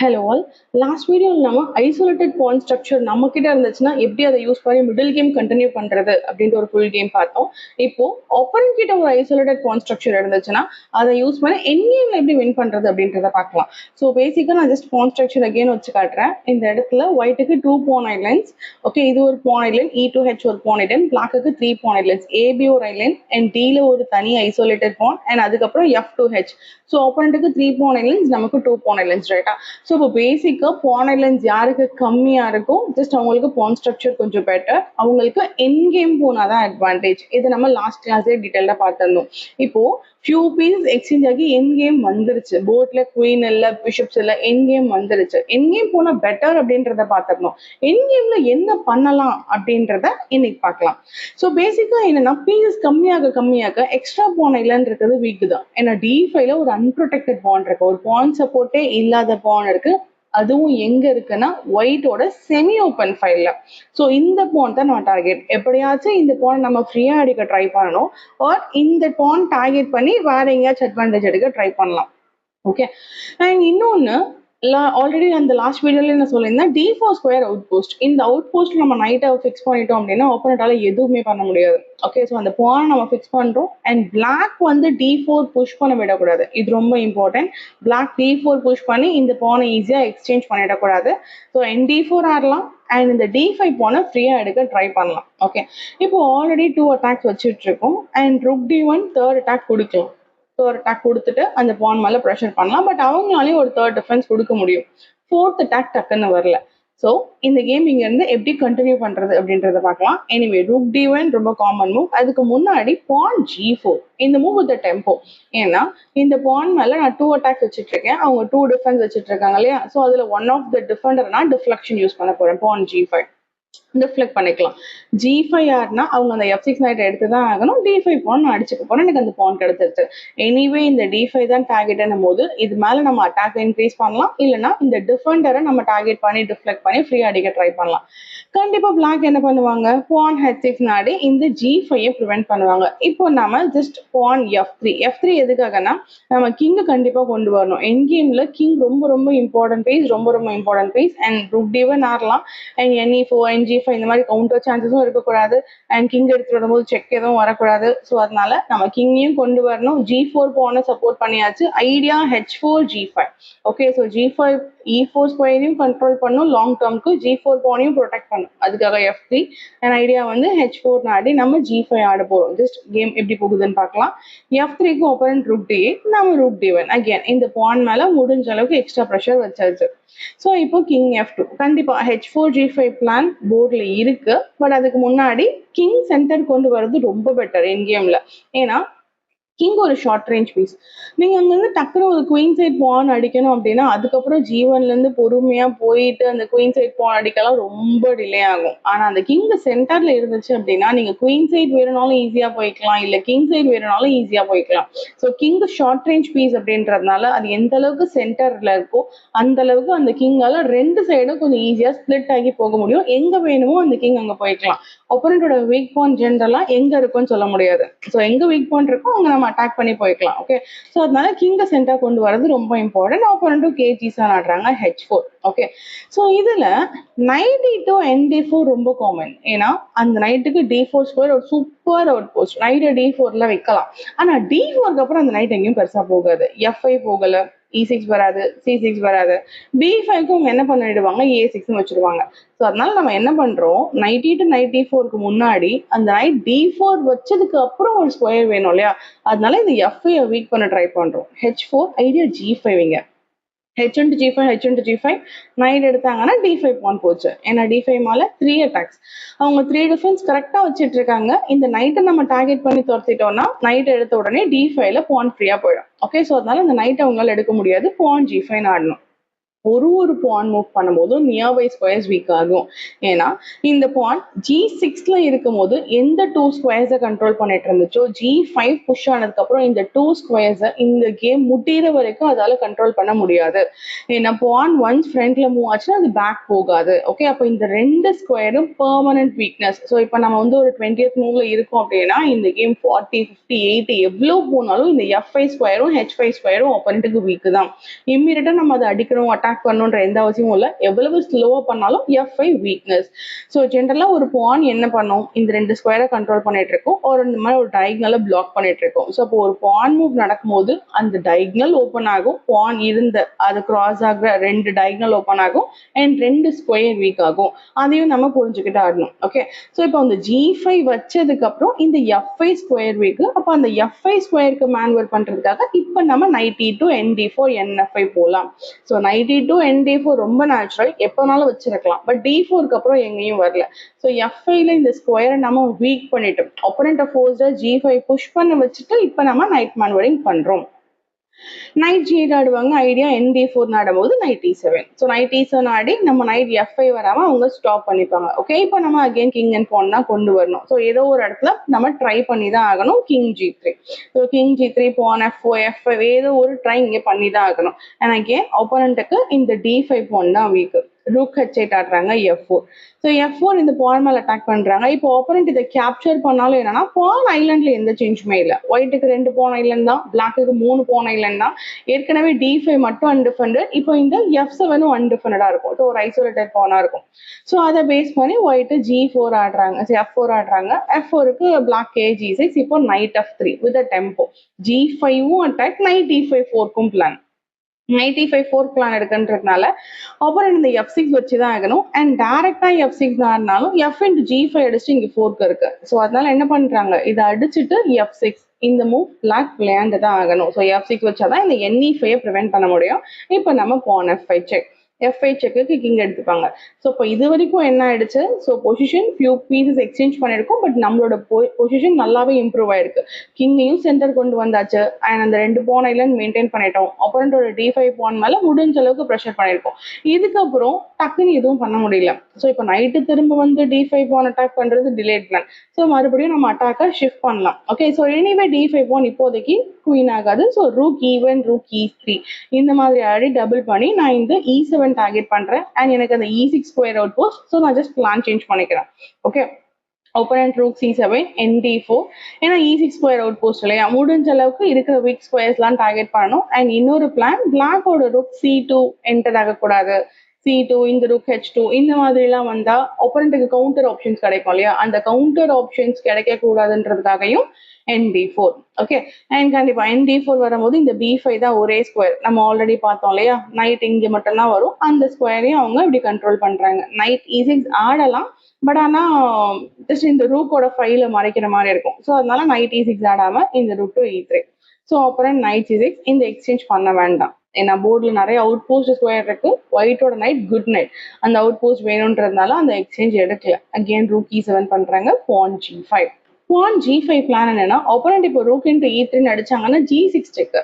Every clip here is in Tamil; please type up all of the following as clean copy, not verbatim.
Hello all. Last video நம்ம isolated pawn structure நம்ம கிட்ட இருந்துச்சுன்னா எப்படி அதை யூஸ் பண்ணி மிடில் கேம் கண்டினியூ பண்றது அப்படின்ற ஒரு ஃபுல் கேம் பார்த்தோம். இப்போ opponent கிட்ட ஒரு isolated pawn structure இருந்துச்சுன்னா அதை யூஸ் பண்ணி எண்ட் கேம்ல எப்படி வின் பண்றது அப்படின்றத பார்க்கலாம். ஸோ பேசிக்கா நான் ஜஸ்ட் pawn structure again வச்சு காட்டுறேன். இந்த இடத்துல ஒயிட்டுக்கு 2 pawn islands. ஓகே, இது ஒரு pawn island, E to H ஒரு pawn island, பிளாக்குக்கு 3 pawn islands, AB ஒரு island and D ல ஒரு தனி isolated pawn and அதுக்கப்புறம் F to H. ஸோ opponentக்கு 3 pawn islands, நமக்கு 2 pawn islands, ரைட்டா? ஸோ இப்போ பேசிக்காக பான் ஐலண்ட்ஸ் யாருக்கு கம்மியாக இருக்கும், ஜஸ்ட் அவங்களுக்கு பான் ஸ்ட்ரக்சர் கொஞ்சம் பெட்டர், அவங்களுக்கு என் கேம் போனால் தான் அட்வான்டேஜ். இதை நம்ம லாஸ்ட் கிளாஸே டீட்டெயிலாக பார்த்துருந்தோம். இப்போ ஃபியூ பீசஸ் எக்ஸ்சேஞ்ச் ஆகி என் கேம் வந்துருச்சு, போர்ட்ல குயின் இல்லை, பிஷப்ஸ் இல்லை, என் கேம் வந்துருச்சு. என் கேம் போனால் பெட்டர் அப்படின்றத பார்த்துருந்தோம். என் கேம்ல என்ன பண்ணலாம் அப்படின்றத இன்னைக்கு பார்க்கலாம். ஸோ பேசிக்காக என்னன்னா, பீசஸ் கம்மியாக எக்ஸ்ட்ரா பான் ஐலண்ட் இருக்கிறது வீக் தான். ஏன்னா D5ல ஒரு அன்ப்ரொடெக்டட் பான் இருக்கு, ஒரு பான் சப்போர்ட்டே இல்லாத பான் இருக்கு. அதுவும் எங்க இருக்குன்னா ஒயிட்டோட செமி ஓப்பன் ஃபைல்ல. ஸோ இந்த பான் தான் நம்ம டார்கெட். எப்படியாச்சும் இந்த பான் நம்ம ஃப்ரீயா அடிக்க ட்ரை பண்ணணும், ஆர் இந்த பான் டார்கெட் பண்ணி வேற எங்கேயாச்சும் அட்வான்டேஜ் எடுக்க ட்ரை பண்ணலாம். ஓகே, அண்ட் இன்னொன்னு ஆல்ரெடி அந்த லாஸ்ட் வீடியோல என்ன சொல்லியிருந்தேன், D4 ஸ்கொயர் அவுட் போஸ்ட். இந்த அவுட் போஸ்ட் நம்ம நைட்டை ஃபிக்ஸ் பண்ணிட்டோம் அப்படின்னா ஆப்போனண்டால எதுவுமே பண்ண முடியாது. ஓகே, ஸோ அந்த பான் நம்ம ஃபிக்ஸ் பண்றோம் அண்ட் பிளாக் வந்து D4 புஷ் பண்ண விடக்கூடாது. இது ரொம்ப இம்பார்ட்டன்ட். பிளாக் D4 புஷ் பண்ணி இந்த பானை ஈஸியா எக்ஸ்சேஞ்ச் பண்ணிடக்கூடாது. ஸோ ND4 ஆடலாம் அண்ட் இந்த D5 பானை ஃப்ரீயா எடுக்க ட்ரை பண்ணலாம். ஓகே, இப்போ ஆல்ரெடி 2 அட்டாக்ஸ் வச்சுட்டு இருக்கோம் and Rook D1 third attack கொடுக்கலாம். தேர்ட் அட்டாக் கொடுத்துட்டு அந்த பான் மேல ப்ரெஷர் பண்ணலாம். பட் அவங்களாலையும் ஒரு தேர்ட் டிஃபென்ஸ் கொடுக்க முடியும். ஃபோர்த் அட்டாக் டக்குன்னு வரல. ஸோ இந்த கேம் இங்க இருந்து எப்படி கண்டினியூ பண்றது அப்படின்றத பார்க்கலாம். எனிவே Rook D1 ரொம்ப காமன் மூவ். அதுக்கு முன்னாடி பான் G4, இந்த மூவ் வித் டெம்போ. ஏன்னா இந்த பான் மேல நான் 2 அட்டாக் வச்சுட்டு இருக்கேன், அவங்க 2 டிஃபென்ஸ் வச்சுட்டு இருக்காங்க இல்லையா? ஸோ அதுல ஒன் ஆஃப் த டிஃபெண்டர் நான் டிஃப்ளெக்ஷன் யூஸ் பண்ண போறேன். பான் G5 டிஃப்ளெக்ட் பண்ணிக்கலாம். G5 யாருன்னா அவங்க அந்த F6 நைட் எடுத்து தான் ஆகணும். D5 பான் நான் அடிச்சுக்க போறேன், எனக்கு அந்த பான் கிடைச்சிருச்சு. எனிவே இந்த D5 தான் டார்கெட்னும் போது இது மேல நம்ம அட்டாக் இன்க்ரீஸ் பண்ணலாம், இல்லைன்னா இந்த டிஃபெண்டரை நம்ம டார்கெட் பண்ணி டிஃப்ளெக்ட் பண்ணி ஃப்ரீ அடிக்க ட்ரை பண்ணலாம். கண்டிப்பா பிளாக் என்ன பண்ணுவாங்க, பான் H6 ஆடி இந்த G5 ப்ரிவென்ட் பண்ணுவாங்க. இப்போ நம்ம ஜஸ்ட் பான் F3 எதுக்காகனா நம்ம கிங் கண்டிப்பா கொண்டு வரணும். என் கேம்ல கிங் ரொம்ப ரொம்ப இம்பார்ட்டன்ட் பீஸ், ரொம்ப ரொம்ப important piece. And Rook D1 ஆடலாம் அண்ட் NE4 NG5 இந்த மாதிரி கவுண்டர் சான்சஸும் இருக்கக்கூடாது அண்ட் கிங் எடுத்து வரும்போது செக் எதுவும் வரக்கூடாது. ஸோ அதனால நம்ம கிங்கையும் கொண்டு வரணும். G4 பானை சப்போர்ட் பண்ணியாச்சு. Idea H4 G5. Okay, so G5 E4 ஸ்கொயரையும் கண்ட்ரோல் பண்ணும், லாங் டேர்ம்க்கு G4 பானையும் ப்ரொடெக்ட் பண்ணும். அதுக்காக F3 அண்ட் ஐடியா வந்து H4 ஆடி நம்ம G5 ஆட போறோம். ஜஸ்ட் கேம் எப்படி போகுதுன்னு பார்க்கலாம். F3க்கு ஓப்பன் Rook D8, நம்ம Rook D1 அகேன் இந்த பான் மேல முடிஞ்ச அளவுக்கு எக்ஸ்ட்ரா ப்ரெஷர் வச்சாச்சு. ஸோ இப்போ கிங் F2 கண்டிப்பா H4 G5 பிளான் போர்ட்ல இருக்கு. பட் அதுக்கு முன்னாடி கிங் சென்டர் கொண்டு வர்றது ரொம்ப பெட்டர் என் கேம்ல. ஏன்னா கிங் ஒரு ஷார்ட் ரேஞ்ச் பீஸ். நீங்க அங்கிருந்து டக்குனு ஒரு குயின் சைட் பான் அடிக்கணும் அப்படின்னா அதுக்கப்புறம் G1ல இருந்து பொறுமையா போயிட்டு அந்த குயின் சைட் பான் அடிக்கலாம் ரொம்ப டிலே ஆகும். ஆனா அந்த கிங் சென்டர்ல இருந்துச்சு அப்படின்னா நீங்க குயின் சைட் வேணும்னாலும் ஈஸியா போய்க்கலாம், இல்ல கிங் சைட் வேணும்னாலும் ஈஸியா போய்க்கலாம். So king short range piece அப்படின்றதுனால அது எந்த அளவுக்கு சென்டர்ல இருக்கோ அந்த அளவுக்கு அந்த கிங்கால ரெண்டு சைடும் கொஞ்சம் ஈஸியா ஸ்பிளிட் ஆகி போக முடியும். எங்க வேணுமோ அந்த கிங் அங்க போய்க்கலாம். ஒப்போனண்டோட வீக் பாயிண்ட் ஜென்ரலா எங்க இருக்கும்னு சொல்ல முடியாது. ஸோ எங்க வீக் பாயிண்ட் இருக்கோ அங்க நம்ம அட்டாக் பண்ணி போய்க்கலாம். ஓகே, ஸோ அதனால கிங்க சென்டர் கொண்டு வரது ரொம்ப இம்பார்ட்டன்ட். ஆப்போனண்ட்டும் கேஜிஸா ஆடுறாங்க H4. ஓகே, ஸோ இதுல நைட் E2 ND4 ரொம்ப காமன். ஏன்னா அந்த நைட்டுக்கு D4 ஸ்கொயர் ஒரு சூப்பர் அவுட் போஸ்ட். நைட்டு D4ல வைக்கலாம். ஆனா D4க்கு அப்புறம் அந்த நைட் எங்கேயும் பெருசா போகாது. F5 போகல, E6 வராது, C6 வராது. B5க்கு அவங்க என்ன பண்ணிடுவாங்க, A6 வச்சிருவாங்க. ஸோ அதனால நம்ம என்ன பண்றோம், நைட் E to நைட் D4க்கு முன்னாடி அந்த நைட் D4 வச்சதுக்கு அப்புறம் ஒரு ஸ்கொயர் வேணும் இல்லையா? அதனால இந்த F5 வீக் பண்ண ட்ரை பண்றோம். H4 ஐடியா G5 இங்க H1 to G5 நைட் எடுத்தாங்கன்னா D5 பான் போச்சு. ஏன்னா D5 மேல 3 அட்டாக்ஸ், அவங்க 3 டிஃபென்ஸ் கரெக்டா வச்சுட்டு இருக்காங்க. இந்த நைட்டை நம்ம டார்கெட் பண்ணி துரத்திட்டோம்னா நைட் எடுத்த உடனே D5ல பான் ஃப்ரீயா போயிடும். ஓகே, ஸோ அதனால இந்த நைட்டை அவங்களால எடுக்க முடியாது. பான் G5 ஆடணும். ஒரு பான் மூவ் பண்ணும்போது நியர்பை ஸ்கொயர்ஸ் வீக் ஆகும். ஏன்னா இந்த பான் G6ல இருக்கும் போது எந்த 2 ஸ்கொயர்ஸை கண்ட்ரோல் பண்ணிட்டு இருந்துச்சோ G5 புஷ் ஆனதுக்கு அப்புறம் இந்த 2 ஸ்கொயர்ஸை இந்த கேம் முடிகிற வரைக்கும் அதால கண்ட்ரோல் பண்ண முடியாது. ஏன்னா பான் ஒன்ஸ் ஃப்ரண்ட்ல மூவ் ஆச்சுன்னா அது பேக் போகாது. ஓகே, அப்போ இந்த ரெண்டு ஸ்கொயரும் பெர்மனன்ட் வீக்னஸ். ஸோ இப்போ நம்ம வந்து ஒரு 20th மூவ்ல இருக்கோம் அப்படின்னா இந்த கேம் 40 50 80 எவ்வளவு போனாலும் இந்த F5 ஸ்கொயரும் H5 ஸ்கொயரும் ஒப்பனண்ட்டுக்கு வீக் தான். இம்மீடியட்டா நம்ம அதை அடிக்கணும், அட்டாக் பண்ணணுன்ற எந்த அவசியமும் இல்லை. எவ்வளவு ஸ்லோவா பண்ணாலும் F5 வீக்னஸ். ஸோ ஜென்ரலா ஒரு பான் என்ன பண்ணும், இந்த 2 ஸ்கொயரை கண்ட்ரோல் பண்ணிட்டு இருக்கும், ஒரு இந்த மாதிரி ஒரு டயக்னலை பிளாக் பண்ணிட்டு இருக்கும். ஸோ அப்போ ஒரு பான் மூவ் நடக்கும்போது அந்த டயக்னல் ஓப்பன் ஆகும், பான் இருந்த அது கிராஸ் ஆகிற 2 டயக்னல் ஓப்பன் ஆகும் அண்ட் 2 ஸ்கொயர் வீக் ஆகும். அதையும் நம்ம புரிஞ்சுக்கிட்டு ஆடணும். ஓகே, ஸோ இப்போ அந்த G5 வச்சதுக்கு அப்புறம் இந்த F5 ஸ்கொயர் வீக், அப்போ அந்த F5 ஸ்கொயருக்கு மேனுவர் பண்றதுக்காக இப்போ நம்ம நைட் E2 ND4 NF5 போகலாம். ஸோ நைட் E2 ND4 ரொம்ப நேச்சுரல், எப்போனாலும் வச்சிருக்கலாம். பட் D4க்கு அப்புறம் எங்கேயும் வரல. ஸோ F5ல இந்த ஸ்கொயரை நம்ம வீக் பண்ணிட்டோம், ஒப்பனண்ட்டை ஃபோர்ஸ்டா G5 புஷ் பண்ண வச்சுட்டு இப்போ நம்ம நைட் மேனுவரிங் பண்றோம். நைட் G8 ஆடுவாங்க. ஐடியா ND4 ஆடும்போது night E7. So night E7 ஆடி நம்ம நைட் F5 வராம அவங்க ஸ்டாப் பண்ணிப்பாங்க. ஓகே, இப்போ நம்ம அகைன் கிங் அண்ட் பான் தான் கொண்டு வரணும். ஸோ ஏதோ ஒரு இடத்துல நம்ம ட்ரை பண்ணி தான் ஆகணும். King G3, so king G3 பான் F4 F5 ஏதோ ஒரு ட்ரை இங்கே பண்ணி தான் ஆகணும். அண்ட் அகேன் ஒப்பனண்ட்டுக்கு இந்த D5 பான் தான் வீக். ரூக் H8 ஆடுறாங்க F4. ஸோ F4 இந்த பான் மேல அட்டாக் பண்றாங்க. இப்போ ஆப்போனன்ட் இதை கேப்சர் பண்ணாலும் என்னன்னா பான் ஐலண்ட்ல எந்த சேஞ்சுமே இல்லை. ஒயிட்டுக்கு 2 பான் ஐலண்ட் தான், பிளாக்குக்கு 3 பான் ஐலண்ட் தான். ஏற்கனவே D5 மட்டும் அன்டிஃபெண்டட், இப்போ இந்த F7 அன்டிஃபெண்டடா இருக்கும். ஸோ ஒரு ஐசோலேட்டட் பானா இருக்கும். ஸோ அதை பேஸ் பண்ணி ஒயிட்டு G4 ஆடுறாங்க, F4 ஆடுறாங்க. F4க்கு பிளாக் G6, இப்போ நைட் F3 வித் டெம்போ. G5வும் அட்டாக், நைட் E5 4க்கும் பிளான். நைட் E5 4 பிளான் இருக்குன்றதுனால அப்புறம் இந்த F6 வச்சுதான் ஆகணும். அண்ட் டைரக்டா F6 ஆனாலும் F into G5 அடிச்சுட்டு இங்க 4க்கு இருக்கு. ஸோ அதனால என்ன பண்றாங்க, இதை அடிச்சுட்டு F6 இந்த மூவ் பிளாக் விளையாண்டு தான் ஆகணும். ஸோ F6 வச்சாதான் இந்த NE5 ப்ரிவென்ட் பண்ண முடியும். இப்போ நம்ம பான் F5 செக், F5 செக்குக்கு கிங் எடுத்துப்பாங்க. ஸோ இப்போ இது வரைக்கும் என்ன ஆயிடுச்சு, so position few pieces exchange பண்ணியிருக்கோம், பட் நம்மளோட பொசிஷன் நல்லாவே இம்ப்ரூவ் ஆயிருக்கு. கிங்கையும் சென்டர் கொண்டு வந்தாச்சு அண்ட் அந்த 2 பான் ஐலண்ட் மெயின்டைன் பண்ணிட்டோம். அப்புறம்டோட D5 பான் மேல முடிஞ்ச அளவுக்கு ப்ரெஷர் பண்ணியிருக்கோம். இதுக்கப்புறம் டக்குன்னு எதுவும் பண்ண முடியல. ஸோ இப்போ நைட்டு திரும்ப வந்து D5 பான் அட்டாக் பண்றது டிலேட் பிளான். ஸோ மறுபடியும் நம்ம அட்டாக்கை ஷிஃப்ட் பண்ணலாம். ஓகே, ஸோ எனிவே D5 பான் இப்போதைக்கு குயின் ஆகாது. So rook E1 rook E3 இந்த மாதிரி ஆடி டபுள் பண்ணி நான் இந்த E7 டார்கெட் பண்றேன் அண்ட் எனக்கு அந்த E6 square out post. So நான் ஜஸ்ட் பிளான் சேஞ்ச் பண்ணிக்கிறேன். Okay, opponent rook C7 ND4, ஏன்னா E6 ஸ்கொயர் அவுட் போஸ்ட் இல்லையா, முடிஞ்ச அளவுக்கு இருக்கிற வீக் ஸ்கொயர்ஸ்லாம் டார்கெட் பண்ணணும். அண்ட் இன்னொரு பிளான், பிளாக்கோட ரூக் C2 என்டர் ஆகக்கூடாது. C2 இந்த ரூக் H2 இந்த மாதிரிலாம் வந்தா ஒப்பனண்ட்டுக்கு கவுண்டர் ஆப்ஷன்ஸ் கிடைக்கும் இல்லையா, அந்த கவுண்டர் ஆப்ஷன்ஸ் கிடைக்க கூடாதுன்றதுக்காகவும் ND4. ஓகே, அண்ட் கண்டிப்பா ND4 வரும்போது இந்த B5 தான் ஒரே ஸ்கொயர், நம்ம ஆல்ரெடி பார்த்தோம் இல்லையா, நைட் இங்க மட்டும் தான் வரும். அந்த ஸ்கொயரையும் அவங்க இப்படி கண்ட்ரோல் பண்றாங்க. நைட் E6 ஆடலாம், பட் ஆனா ஜஸ்ட் இந்த ரூக்கோட ஃபைல மறைக்கிற மாதிரி இருக்கும். ஸோ அதனால நைட் E6 ஆடாம இந்த ரூக் டு E3. ஸோ அப்புறம் நைட் E6 இந்த எக்ஸ்சேஞ்ச் பண்ண வேண்டாம். ஏன்னா போர்ட்ல நிறைய அவுட் போஸ்ட் ஸ்கொயர் இருக்கு. ஒயிட்டோட நைட் குட் நைட், அந்த அவுட் போஸ்ட் வேணும்ன்றதுனால அந்த எக்ஸ்சேஞ்ச் எடுக்கல. அகெயின் ரூக் E7 பண்றாங்க, பான் G5. பான் G5 பிளான் என்னன்னா, ஆப்போனன்ட் இப்போ rook into E3 அடிச்சாங்கன்னா G6 check,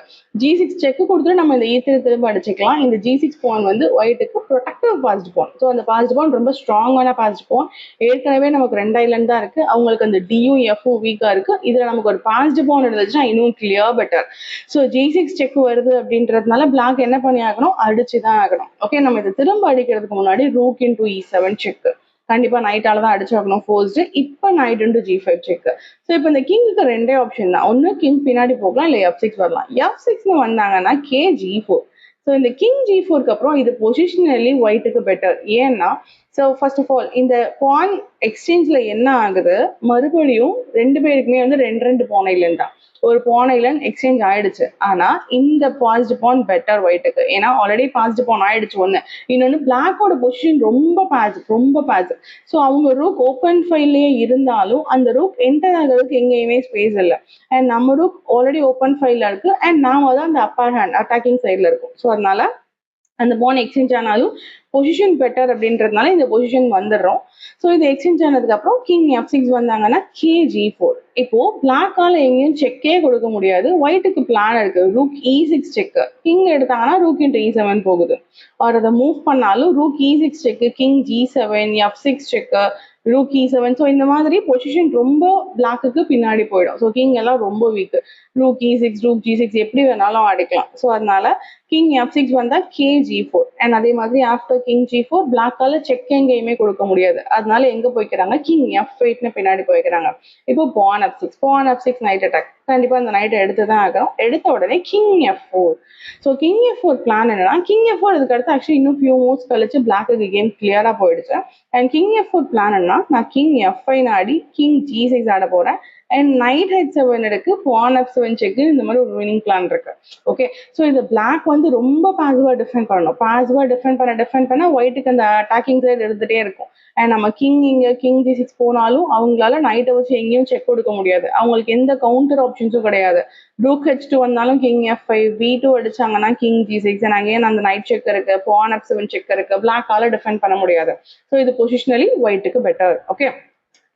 G6 check கொடுத்துட்டு நம்ம இந்த E3 திரும்ப அடிச்சுக்கலாம். இந்த G6 பான் வந்து ஒயிட்டுக்கு ப்ரொடக்டிவ் பாஸ்ட் பான். ஸோ அந்த பாஸ்ட் பான் ரொம்ப ஸ்ட்ராங்கான பாஸ்ட் பான். ஏற்கனவே நமக்கு 2 ஐலண்ட் தான் இருக்கு, அவங்களுக்கு அந்த Dயும் Fவும் வீக்கா இருக்கு. இதுல நமக்கு ஒரு பாஸ்ட் பான் இருந்துச்சுன்னா இன்னும் clear better. So G6 check வருது அப்படின்றதுனால பிளாக் என்ன பண்ணி ஆகணும், அடிச்சுதான் ஆகணும். ஓகே, நம்ம இதை திரும்ப அடிக்கிறதுக்கு முன்னாடி ரூக் இன்டு E7 செக் கண்டிப்பா நைட்டால தான் அடிச்சாகணும் ஃபோர்ஸ்டு. இப்போ night into G5 check. So இப்போ இந்த கிங்குக்கு 2 ஆப்ஷன் தான், ஒன்று கிங் பின்னாடி போகலாம், இல்லை F6 வரலாம். F6ன்னு வந்தாங்கன்னா G4. ஸோ இந்த கிங் G4க்கு அப்புறம் இது பொசிஷனலி ஒயிட்டுக்கு பெட்டர். ஏன்னா ஸோ ஃபர்ஸ்ட் ஆஃப் ஆல் இந்த பான் எக்ஸ்சேஞ்சில் என்ன ஆகுது, மறுபடியும் 2 பேருக்குமே வந்து 2 பான் ஐலண்ட் தான். ஒரு பான் ஐலண்ட் எக்ஸ்சேஞ்ச் ஆயிடுச்சு. ஆனா இந்த பாஸ்ட் பான் பெட்டர் ஒயிட்டுக்கு, ஏன்னா ஆல்ரெடி பாஸ்ட் பான் ஆயிடுச்சு ஒன்று. இன்னொன்று பிளாக்கோட பொசிஷன் ரொம்ப பேஜ். ஸோ அவங்க ரூக் ஓப்பன் ஃபைல்லையே இருந்தாலும் அந்த ரூக் என்டர் ஆகிறதுக்கு எங்கேயுமே ஸ்பேஸ் இல்லை. அண்ட் நம்ம ரூக் ஆல்ரெடி ஓப்பன் ஃபைல்ல இருக்கு அண்ட் நாம தான் அந்த அப்பர் ஹேண்ட் அட்டாக்கிங் சைட்ல இருக்கும். ஸோ அதனால அந்த பான் எக்ஸ்சேஞ்ச் ஆனாலும் பொசிஷன் பெட்டர் அப்படின்றதுனால இந்த பொசிஷன் வந்துடுறோம். ஸோ இது எக்ஸ்சேஞ்ச் ஆனதுக்கு அப்புறம் கிங் F6 வந்தாங்கன்னா G4. இப்போ பிளாக்கால எங்கேயும் செக்கே கொடுக்க முடியாது. ஒயிட்டுக்கு பிளான் இருக்கு, ரூக் E6 செக். கிங் எடுத்தாங்கன்னா ரூக் இன்டு E7 போகுது. அவர் அதை மூவ் பண்ணாலும் rook E6 check, king G7, F6 check, rook E7. So இந்த மாதிரி பொசிஷன் ரொம்ப பிளாக்குக்கு பின்னாடி போயிடும். ஸோ கிங் எல்லாம் ரொம்ப week. Rook E6 rook G6 எப்படி வேணாலும் அடிக்கலாம். ஸோ அதனால கிங் f6 வந்தா kg4 அண்ட் அதே மாதிரி ஆஃப்டர் கிங் g4 பிளாக்கால செக் எங்கேயுமே கொடுக்க முடியாது, அதனால எங்க போய்க்கிறாங்க கிங் f8னு பின்னாடி போய்க்கிறாங்க. இப்போ pawn f6 நைட் அட்டாக், கண்டிப்பா அந்த நைட்டை எடுத்துதான் ஆகணும். எடுத்த உடனே king f4. So king f4 plan என்னன்னா கிங் f4 இதுக்கு அடுத்து ஆக்சுவலி இன்னும் ஃபியூ மூவ்ஸ் கழிச்சு பிளாக்கு கேம் கிளியரா போயிடுச்சு. அண்ட் கிங் f4 பிளான் என்ன, நான் கிங் f5 ஆடி கிங் g6 ஆட போறேன். அண்ட் நைட் h7 எடுக்கு pawn f7 செக், இந்த மாதிரி ஒரு வினிங் பிளான் இருக்கு. ஓகே, ஸோ இந்த பிளாக் வந்து ரொம்ப பாசிவா டிஃபெண்ட் பண்ணணும். பாசிவா டிஃபெண்ட் பண்ண ஒயிட்டுக்கு அந்த அட்டாக்கிங் சைடு எடுத்துட்டே இருக்கும். அண்ட் நம்ம கிங் இங்க கிங் g6 போனாலும் அவங்களால நைட்டை வச்சு எங்கேயும் செக் கொடுக்க முடியாது. அவங்களுக்கு எந்த கவுண்டர் ஆப்ஷன்ஸும் கிடையாது. ரூக் h2 வந்தாலும் கிங் f5, b2 அடிச்சாங்கன்னா கிங் g6, அண்ட் அகைன் அந்த நைட் செக் இருக்கு, pawn f7 செக் இருக்கு, பிளாக்கால டிஃபெண்ட் பண்ண முடியாது. ஸோ இது பொசிஷனலி ஒயிட்டுக்கு பெட்டர். ஓகே,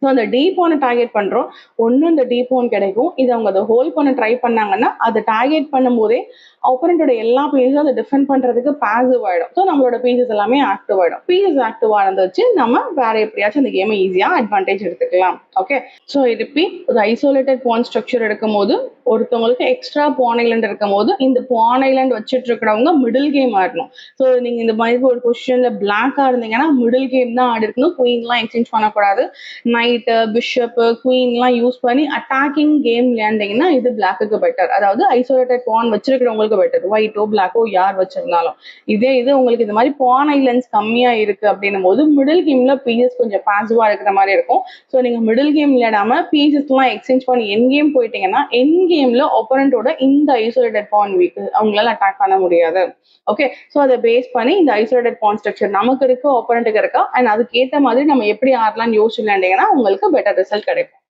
ஸோ அந்த டி போனை டார்கெட் பண்றோம், ஒன்னும் இந்த டி போன் கிடைக்கும். இது அவங்க அதை ஹோல்ட் பண்ண ட்ரை பண்ணாங்கன்னா அதை டார்கெட் பண்ணும் போதே ஆப்போனண்டோட எல்லா பீஸும் அதை டிஃபெண்ட் பண்றதுக்கு பாசிவ் ஆயிடும். ஸோ நம்மளோட பீசஸ் எல்லாமே ஆக்டிவ் ஆயிடும். பீசஸ் ஆக்டிவ் ஆனதை வச்சு நம்ம வேற எப்படியாச்சும் இந்த கேமை ஈஸியா அட்வான்டேஜ் எடுத்துக்கலாம். ஓகே, ஸோ திருப்பி ஒரு ஐசோலேட்டட் பான் ஸ்ட்ரக்சர் எடுக்கும் போது ஒருத்தவங்களுக்கு எக்ஸ்ட்ரா பான் ஐலண்ட் இருக்கும் போது இந்த பான் ஐலண்ட் வச்சுட்டு இருக்கிறவங்க மிடில் கேம் ஆடணும். ஸோ நீங்க இந்த மாதிரி ஒரு பொசிஷன்ல பிளாக்கா இருந்தீங்கன்னா மிடில் கேம் தான் ஆடி இருக்கணும். குயின்லாம் எக்ஸ்சேஞ்ச் பண்ணக்கூடாது. நைட்டு பிஷப் குயின்லாம் யூஸ் பண்ணி அட்டாக்கிங் கேம் விளையாண்டிங்கன்னா இது பிளாக்குக்கு பெட்டர். அதாவது ஐசோலேட்டட் பான் வச்சிருக்கிறவங்களுக்கு பெட்டர், ஒயிட்டோ பிளாக்கோ யார் வச்சிருந்தாலும். இதே இது உங்களுக்கு இந்த மாதிரி பான் ஐலண்ட்ஸ் கம்மியா இருக்கு அப்படின்னும் போது மிடில் கேம்ல பீசஸ் கொஞ்சம் பாசிவா இருக்கிற மாதிரி இருக்கும். ஸோ நீங்க மிடில் கேம் விளையாடாம பீசஸ் எல்லாம் எக்ஸ்சேஞ்ச் பண்ணி என் கேம் போயிட்டீங்கன்னா என் கேம்ல ஒப்பனண்டோட இந்த ஐசோலேட்டட் பான் வீக் அவங்களால அட்டாக் பண்ண முடியாது. ஓகே, ஸோ அதை பேஸ் பண்ணி இந்த ஐசோலேட்டட் பான் ஸ்ட்ரக்சர் நமக்கு இருக்கு, ஒப்பனண்ட்டுக்கு இருக்கா, அண்ட் அதுக்கு ஏற்ற மாதிரி நம்ம எப்படி ஆடலாம்னு யோசிச்சு விளையாண்டீங்கன்னா உங்களுக்கு பெட்டர் ரிசல்ட் கிடைக்கும்.